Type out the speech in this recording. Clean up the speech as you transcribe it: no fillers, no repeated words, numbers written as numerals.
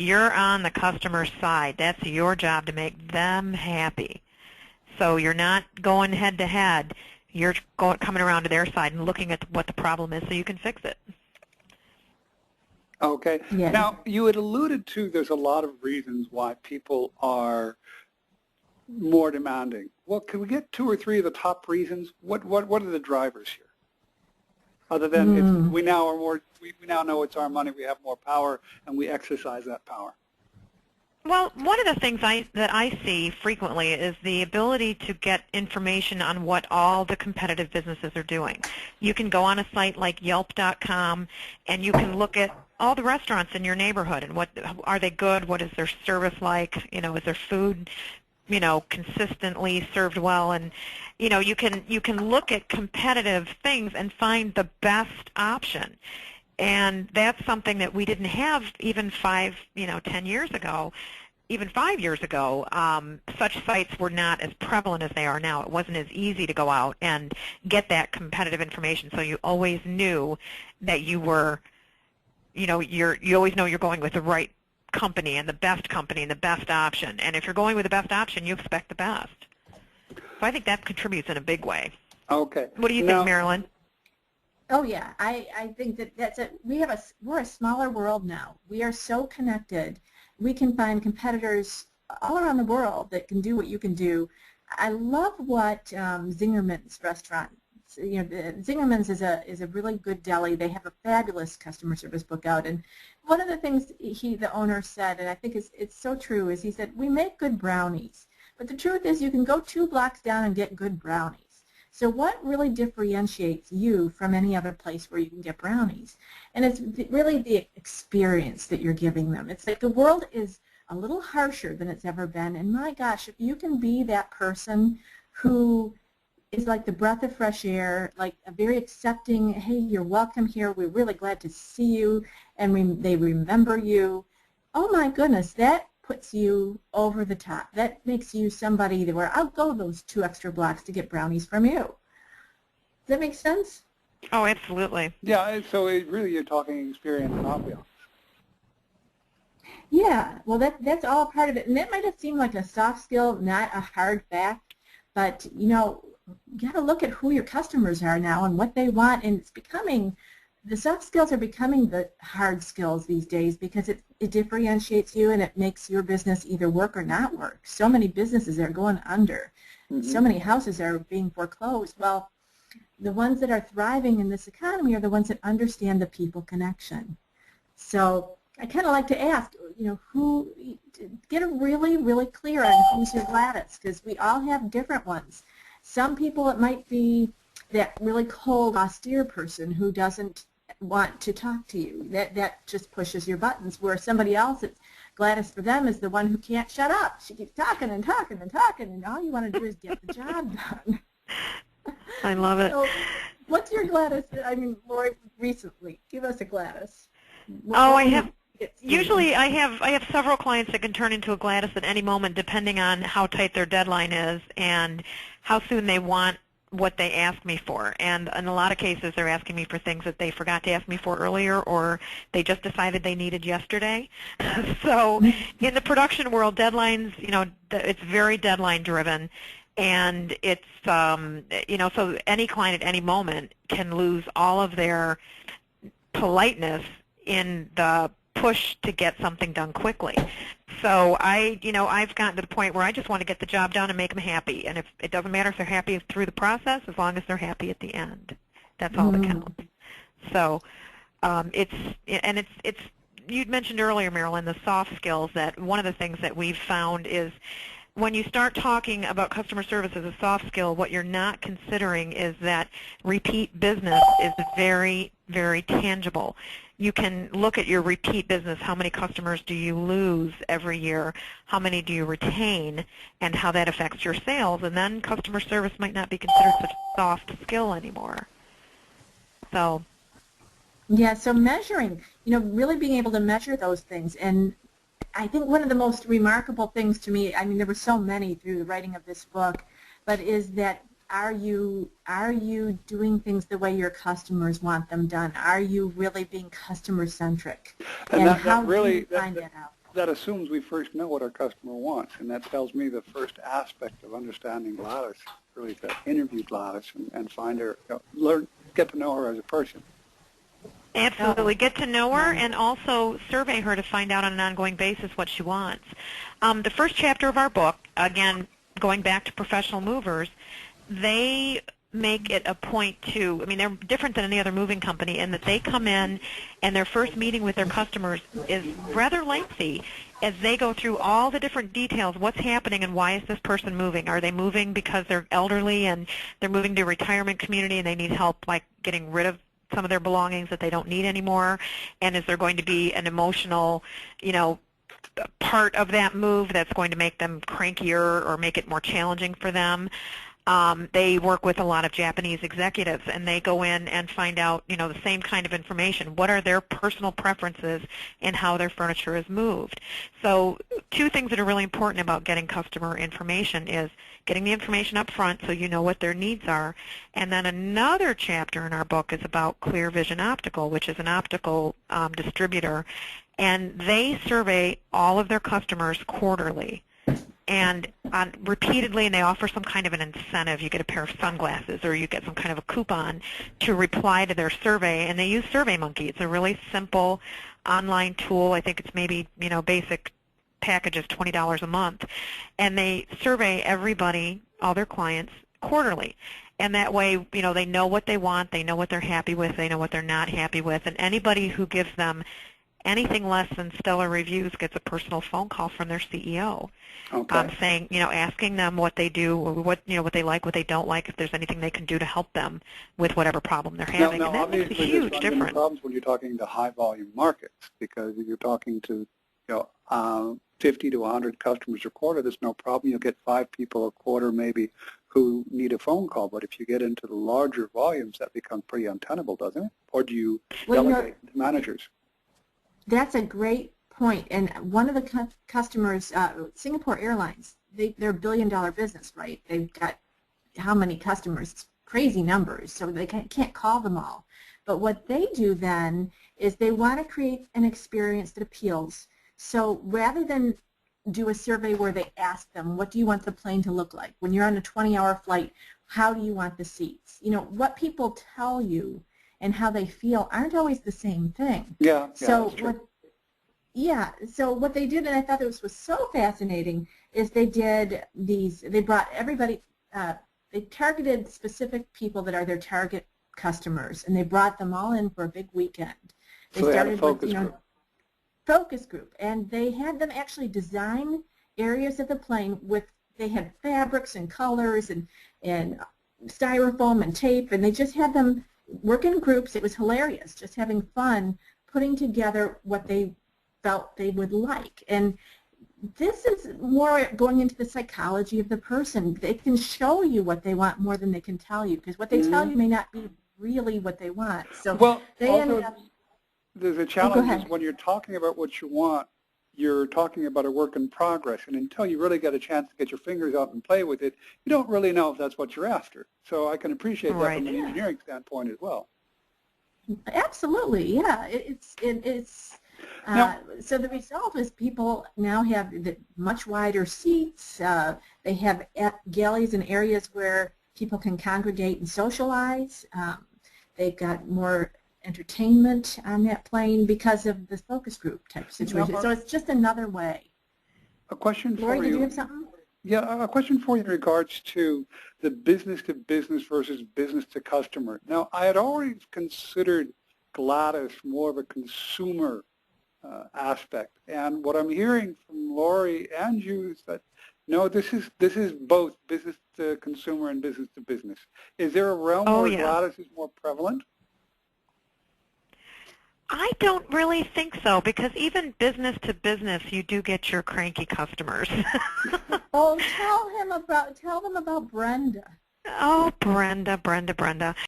You're on the customer side. That's your job to make them happy. So you're not going head to head. You're coming around to their side and looking at what the problem is so you can fix it. Okay. Yeah. Now, you had alluded to there's a lot of reasons why people are more demanding. Well, can we get 2 or 3 of the top reasons? What are the drivers here? Other than we now know it's our money, we have more power, and we exercise that power. Well, one of the things that I see frequently is the ability to get information on what all the competitive businesses are doing. You can go on a site like Yelp.com and you can look at all the restaurants in your neighborhood and what are they good, what is their service like, is their food, consistently served well, and you can look at competitive things and find the best option. And that's something that we didn't have even 10 years ago, even 5 years ago. Such sites were not as prevalent as they are now. It wasn't as easy to go out and get that competitive information. So you always knew that you were, you always know you're going with the right company and the best option. And if you're going with the best option, you expect the best. So I think that contributes in a big way. Okay. What do you think, Marilyn? Oh yeah, I think that we're a smaller world now. We are so connected. We can find competitors all around the world that can do what you can do. I love what Zingerman's restaurant. Zingerman's is a really good deli. They have a fabulous customer service book out, and one of the things the owner said, and I think it's so true, is he said we make good brownies, but the truth is you can go 2 blocks down and get good brownies. So what really differentiates you from any other place where you can get brownies? And it's really the experience that you're giving them. It's like the world is a little harsher than it's ever been, and my gosh, if you can be that person who is like the breath of fresh air, like a very accepting, hey, you're welcome here, we're really glad to see you, and they remember you, oh my goodness, that puts you over the top. That makes you somebody where I'll go those 2 extra blocks to get brownies from you. Does that make sense? Oh, absolutely. Yeah, so really you're talking experience and ambiance. Yeah, well that's all part of it. And that might have seemed like a soft skill, not a hard fact, but you got to look at who your customers are now and what they want, and it's becoming, the soft skills are becoming the hard skills these days because it differentiates you and it makes your business either work or not work. So many businesses are going under. So many houses are being foreclosed. Well, the ones that are thriving in this economy are the ones that understand the people connection. So I kind of like to ask, get really, really clear on who's your Gladys, because we all have different ones. Some people, it might be that really cold, austere person who doesn't want to talk to you. That just pushes your buttons. Where somebody else, it's Gladys for them, is the one who can't shut up. She keeps talking and talking and talking, and all you want to do is get the job done. I love it. So, what's your Gladys? I mean, Lori, recently, give us a Gladys. Usually I have several clients that can turn into a Gladys at any moment depending on how tight their deadline is and how soon they want what they ask me for. And in a lot of cases they're asking me for things that they forgot to ask me for earlier or they just decided they needed yesterday. So in the production world, deadlines, it's very deadline driven. And it's, so any client at any moment can lose all of their politeness in the push to get something done quickly. So I've gotten to the point where I just want to get the job done and make them happy. And if it doesn't matter if they're happy through the process, as long as they're happy at the end, that's all that counts. So you'd mentioned earlier, Marilyn, the soft skills. That one of the things that we've found is when you start talking about customer service as a soft skill, what you're not considering is that repeat business is very, very tangible. You can look at your repeat business, how many customers do you lose every year, how many do you retain, and how that affects your sales, and then customer service might not be considered such a soft skill anymore. So. Yeah, so measuring, really being able to measure those things. And I think one of the most remarkable things to me, I mean, there were so many through the writing of this book, but is that are you doing things the way your customers want them done? Are you really being customer centric? And how do you find that out? that assumes we first know what our customer wants, and that tells me the first aspect of understanding Gladys, really to interview Gladys and find her, get to know her as a person. Absolutely. Get to know her and also survey her to find out on an ongoing basis what she wants. The first chapter of our book, again, going back to professional movers, they make it a point to, I mean, they're different than any other moving company in that they come in and their first meeting with their customers is rather lengthy as they go through all the different details, what's happening and why is this person moving. Are they moving because they're elderly and they're moving to a retirement community and they need help like getting rid of some of their belongings that they don't need anymore? And is there going to be an emotional, part of that move that's going to make them crankier or make it more challenging for them? They work with a lot of Japanese executives, and they go in and find out, the same kind of information. What are their personal preferences in how their furniture is moved? So two things that are really important about getting customer information is getting the information up front so you know what their needs are. And then another chapter in our book is about Clear Vision Optical, which is an optical distributor, and they survey all of their customers quarterly. And repeatedly, and they offer some kind of an incentive. You get a pair of sunglasses or you get some kind of a coupon to reply to their survey, and they use SurveyMonkey. It's a really simple online tool. I think it's maybe, basic package is $20 a month. And they survey everybody, all their clients, quarterly. And that way, they know what they want, they know what they're happy with, they know what they're not happy with, and anybody who gives them anything less than stellar reviews gets a personal phone call from their CEO, saying, asking them what they do, or what they like, what they don't like, if there's anything they can do to help them with whatever problem they're having. Now, and that makes a huge difference. Problems when you're talking to high volume markets, because if you're talking to 50 to 100 customers a quarter, there's no problem. You'll get 5 people a quarter maybe who need a phone call. But if you get into the larger volumes, that becomes pretty untenable, doesn't it? Or do you delegate to managers? That's a great point. And one of the customers, Singapore Airlines, they're a billion-dollar business, right? They've got how many customers? Crazy numbers, so they can't call them all. But what they do then is they want to create an experience that appeals. So rather than do a survey where they ask them, what do you want the plane to look like? When you're on a 20-hour flight, how do you want the seats? What people tell you and how they feel aren't always the same thing. So what they did, and I thought this was so fascinating, is they brought everybody, they targeted specific people that are their target customers, and they brought them all in for a big weekend. They started with, focus group, and they had them actually design areas of the plane they had fabrics and colors and styrofoam and tape, and they just had them work in groups. It was hilarious, just having fun putting together what they felt they would like. And this is more going into the psychology of the person. They can show you what they want more than they can tell you, because what they tell you may not be really what they want. So there's a challenge is when you're talking about what you want, you're talking about a work in progress, and until you really get a chance to get your fingers out and play with it, you don't really know if that's what you're after. So I can appreciate that from an engineering standpoint as well. Absolutely, yeah. So the result is people now have much wider seats. They have galleys and areas where people can congregate and socialize. They've got more entertainment on that plane because of the focus group type situation. So it's just another way. A question for you. Lori, did you have something? Yeah, a question for you in regards to the business to business versus business to customer. Now, I had always considered Gladys more of a consumer aspect, and what I'm hearing from Lori and you is that no, this is both business to consumer and business to business. Is there a realm where Gladys is more prevalent? I don't really think so, because even business to business, you do get your cranky customers. Oh, tell them about Brenda. Oh, Brenda.